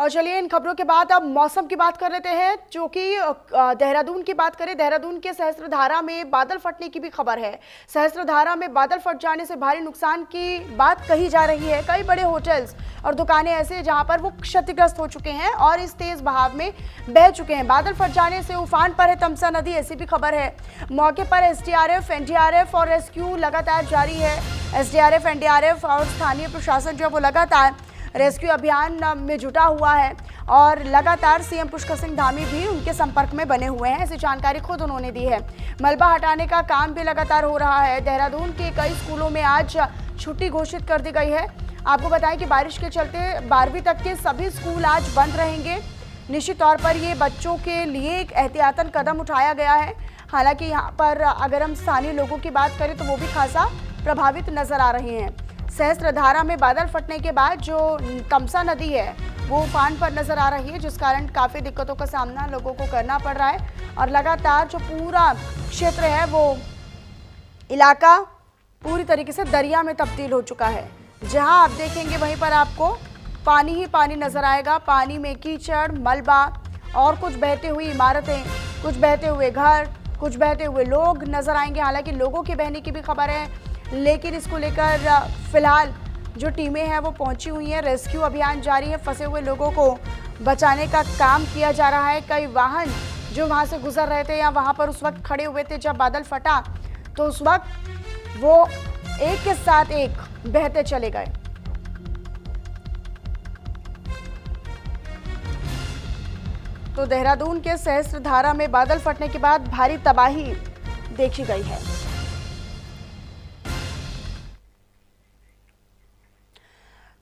और चलिए इन खबरों के बाद अब मौसम की बात कर लेते हैं, जो कि देहरादून की बात करें। देहरादून के सहस्त्रधारा में बादल फटने की भी खबर है। सहस्त्रधारा में बादल फट जाने से भारी नुकसान की बात कही जा रही है। कई बड़े होटल्स और दुकानें ऐसे जहां पर वो क्षतिग्रस्त हो चुके हैं और इस तेज बहाव में बह चुके हैं। बादल फट जाने से उफान पर है तमसा नदी, ऐसी भी खबर है। मौके पर एसडीआरएफ, एनडीआरएफ और रेस्क्यू लगातार जारी है। एसडीआरएफ, एनडीआरएफ और स्थानीय प्रशासन जो है वो लगातार रेस्क्यू अभियान में जुटा हुआ है और लगातार सीएम पुष्कर सिंह धामी भी उनके संपर्क में बने हुए हैं। ऐसी जानकारी खुद उन्होंने दी है। मलबा हटाने का काम भी लगातार हो रहा है। देहरादून के कई स्कूलों में आज छुट्टी घोषित कर दी गई है। आपको बताएं कि बारिश के चलते 12वीं तक के सभी स्कूल आज बंद रहेंगे। निश्चित तौर पर ये बच्चों के लिए एक एहतियातन कदम उठाया गया है। हालांकि यहाँ पर अगर हम स्थानीय लोगों की बात करें तो वो भी खासा प्रभावित नजर आ रहे हैं। सहस्त्रधारा में बादल फटने के बाद जो तमसा नदी है वो उफान पर नजर आ रही है, जिस कारण काफ़ी दिक्कतों का सामना लोगों को करना पड़ रहा है। और लगातार जो पूरा क्षेत्र है वो इलाका पूरी तरीके से दरिया में तब्दील हो चुका है। जहां आप देखेंगे वहीं पर आपको पानी ही पानी नजर आएगा। पानी में कीचड़, मलबा और कुछ बहती हुई इमारतें, कुछ बहते हुए घर, कुछ बहते हुए लोग नजर आएंगे। हालांकि लोगों के बहने की भी खबर है, लेकिन इसको लेकर फिलहाल जो टीमें हैं वो पहुंची हुई हैं। रेस्क्यू अभियान जारी है। फंसे हुए लोगों को बचाने का काम किया जा रहा है। कई वाहन जो वहां से गुजर रहे थे या वहां पर उस वक्त खड़े हुए थे जब बादल फटा, तो उस वक्त वो एक के साथ एक बहते चले गए। तो देहरादून के सहस्त्रधारा में बादल फटने के बाद भारी तबाही देखी गई है।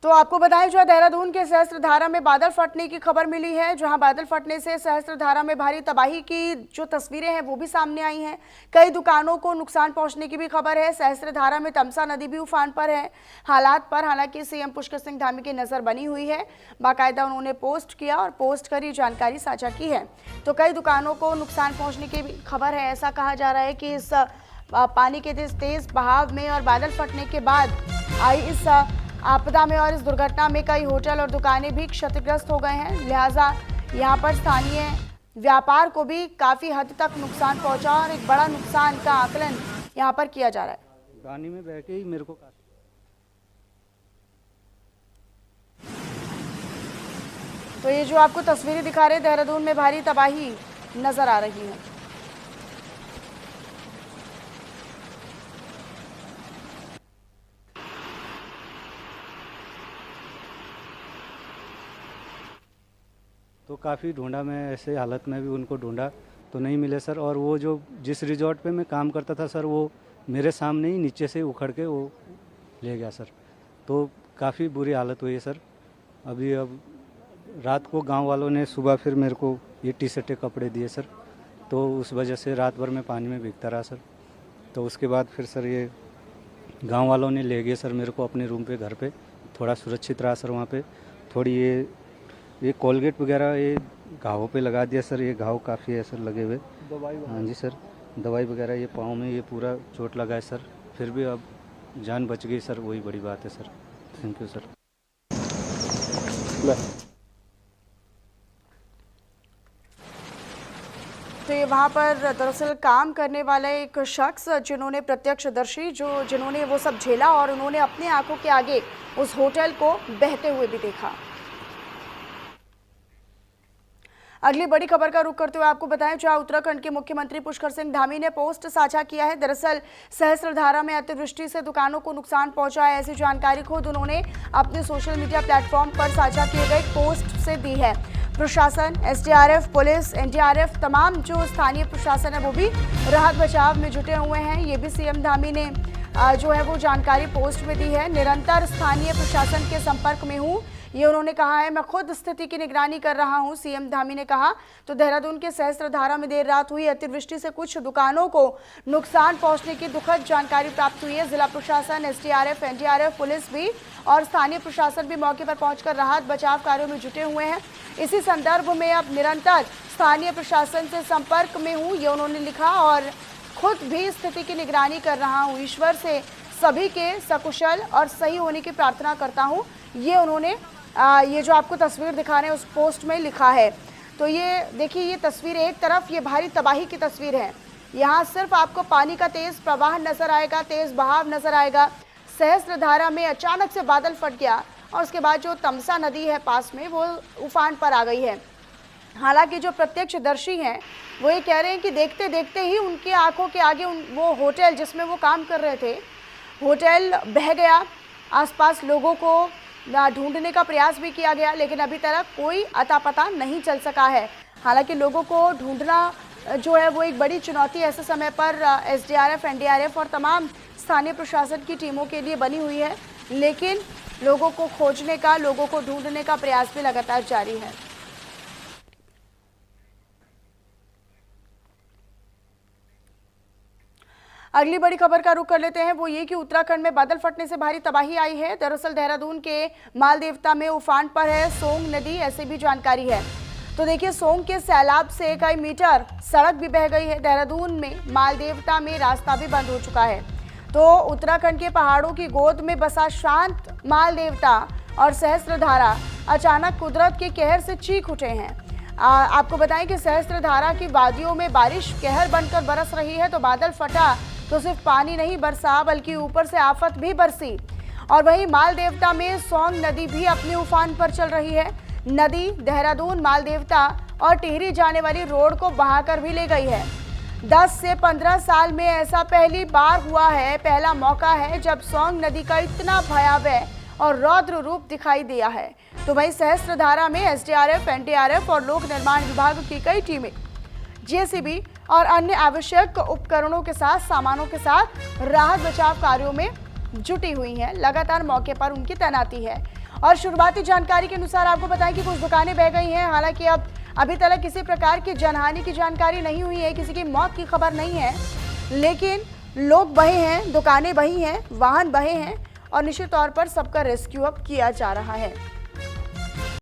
तो आपको बताएं, जो देहरादून के सहस्त्रधारा में बादल फटने की खबर मिली है, जहां बादल फटने से सहस्त्रधारा में भारी तबाही की जो तस्वीरें हैं वो भी सामने आई हैं। कई दुकानों को नुकसान पहुंचने की भी खबर है। सहस्त्रधारा में तमसा नदी भी उफान पर है। हालात पर हालांकि सीएम पुष्कर सिंह धामी की नजर बनी हुई है। बाकायदा उन्होंने पोस्ट किया और पोस्ट कर ये जानकारी साझा की है। तो कई दुकानों को नुकसान पहुँचने की भी खबर है। ऐसा कहा जा रहा है कि इस पानी के तेज बहाव में और बादल फटने के बाद आई इस आपदा में और इस दुर्घटना में कई होटल और दुकानें भी क्षतिग्रस्त हो गए हैं। लिहाजा यहाँ पर स्थानीय व्यापार को भी काफ़ी हद तक नुकसान पहुंचा और एक बड़ा नुकसान का आकलन यहाँ पर किया जा रहा है। पानी में बह के ही मेरे को तो ये जो आपको तस्वीरें दिखा रहे हैं, देहरादून में भारी तबाही नजर आ रही है। तो काफ़ी ढूंढा, मैं ऐसे हालत में भी उनको ढूंढा तो नहीं मिले सर। और वो जो जिस रिजॉर्ट पे मैं काम करता था सर, वो मेरे सामने ही नीचे से उखड़ के वो ले गया सर। तो काफ़ी बुरी हालत हुई है सर। अब रात को गांव वालों ने सुबह फिर मेरे को ये टी शर्टें कपड़े दिए सर। तो उस वजह से रात भर मैं पानी में भीगता रहा सर। तो उसके बाद फिर सर ये गाँव वालों ने ले गए सर मेरे को अपने रूम पे, घर पे थोड़ा सुरक्षित रहा सर। वहाँ पे थोड़ी ये कोलगेट वगैरह ये घावों पे लगा दिया सर। ये घाव काफ़ी है सर लगे हुए। हाँ जी सर, दवाई वगैरह ये पाँव में ये पूरा चोट लगा है सर। फिर भी अब जान बच गई सर, वही बड़ी बात है सर। Thank you sir. तो ये वहाँ पर दरअसल काम करने वाला एक शख्स जिन्होंने प्रत्यक्षदर्शी जिन्होंने वो सब झेला और उन्होंने अपनी आंखों के आगे उस होटल को बहते हुए भी देखा। अगली बड़ी खबर का रुख करते हुए आपको बताएं, जहां उत्तराखंड के मुख्यमंत्री पुष्कर सिंह धामी ने पोस्ट साझा किया है। दरअसल सहस्त्रधारा में अतिवृष्टि से दुकानों को नुकसान पहुंचा है। ऐसी जानकारी खुद उन्होंने अपने सोशल मीडिया प्लेटफॉर्म पर साझा किए गए पोस्ट से दी है। प्रशासन, एसडीआरएफ, पुलिस, एनडीआरएफ, तमाम जो स्थानीय प्रशासन है वो भी राहत बचाव में जुटे हुए हैं। ये भी सीएम धामी ने जो है वो जानकारी पोस्ट में दी है। निरंतर स्थानीय प्रशासन के संपर्क में हूँ, ये उन्होंने कहा है। मैं खुद स्थिति की निगरानी कर रहा हूं, सीएम धामी ने कहा। तो देहरादून के सहस्त्रधारा में देर रात हुई अतिवृष्टि से कुछ दुकानों को नुकसान पहुंचने की दुखद जानकारी प्राप्त हुई है। जिला प्रशासन, एसडीआरएफ, एनडीआरएफ, पुलिस भी और स्थानीय प्रशासन भी मौके पर पहुंचकर राहत बचाव कार्यों में जुटे हुए हैं। इसी संदर्भ में अब निरंतर स्थानीय प्रशासन से संपर्क में हूँ, ये उन्होंने लिखा। और खुद भी स्थिति की निगरानी कर रहा हूँ। ईश्वर से सभी के सकुशल और सही होने की प्रार्थना करता हूँ, ये उन्होंने ये जो आपको तस्वीर दिखा रहे हैं उस पोस्ट में लिखा है। तो ये देखिए, ये तस्वीर एक तरफ ये भारी तबाही की तस्वीर है। यहाँ सिर्फ आपको पानी का तेज प्रवाह नजर आएगा, तेज बहाव नजर आएगा। सहस्त्रधारा में अचानक से बादल फट गया और उसके बाद जो तमसा नदी है पास में वो उफान पर आ गई है। हालांकि जो प्रत्यक्षदर्शी हैं वो ये कह रहे हैं कि देखते देखते ही उनकी आंखों के आगे वो होटल जिसमें वो काम कर रहे थे, होटल बह गया। आसपास लोगों को ढूंढने का प्रयास भी किया गया, लेकिन अभी तक कोई अता पता नहीं चल सका है। हालांकि लोगों को ढूंढना जो है वो एक बड़ी चुनौती ऐसे समय पर एसडीआरएफ, एनडीआरएफ और तमाम स्थानीय प्रशासन की टीमों के लिए बनी हुई है, लेकिन लोगों को खोजने का, लोगों को ढूंढने का प्रयास भी लगातार जारी है। अगली बड़ी खबर का रुख कर लेते हैं, वो ये कि उत्तराखंड में बादल फटने से भारी तबाही आई है। दरअसल देहरादून के मालदेवता में उफान पर है सोंग नदी, ऐसी भी जानकारी है। तो देखिए, सोंग के सैलाब से कई मीटर सड़क भी बह गई है। देहरादून में मालदेवता में रास्ता भी बंद हो चुका है। तो उत्तराखंड के पहाड़ों की गोद में बसा शांत मालदेवता और सहस्त्रधारा अचानक कुदरत के कहर से चीख उठे हैं। आपको बताएं कि सहस्त्रधारा की वादियों में बारिश कहर बनकर बरस रही है। तो बादल फटा तो सिर्फ पानी नहीं बरसा, बल्कि ऊपर से आफत भी बरसी। और वहीं मालदेवता में सोंग नदी भी अपने उफान पर चल रही है। नदी देहरादून, मालदेवता और टिहरी जाने वाली रोड को बहाकर भी ले गई है। 10 से 15 साल में ऐसा पहली बार हुआ है, पहला मौका है जब सोंग नदी का इतना भयावह और रौद्र रूप दिखाई दिया है। तो वहीं सहस्त्रधारा में एसडीआरएफ, एनडीआरएफ और लोक निर्माण विभाग की कई टीमें जेसीबी और अन्य आवश्यक उपकरणों के साथ, सामानों के साथ राहत बचाव कार्यों में जुटी हुई हैं। लगातार मौके पर उनकी तैनाती है। और शुरुआती जानकारी के अनुसार आपको बताएं कि कुछ दुकानें बह गई हैं। हालांकि अभी तक किसी प्रकार की जनहानि की जानकारी नहीं हुई है, किसी की मौत की खबर नहीं है, लेकिन लोग बहे हैं, दुकानें बही हैं, वाहन बहे हैं और निश्चित तौर पर सबका रेस्क्यू अब किया जा रहा है।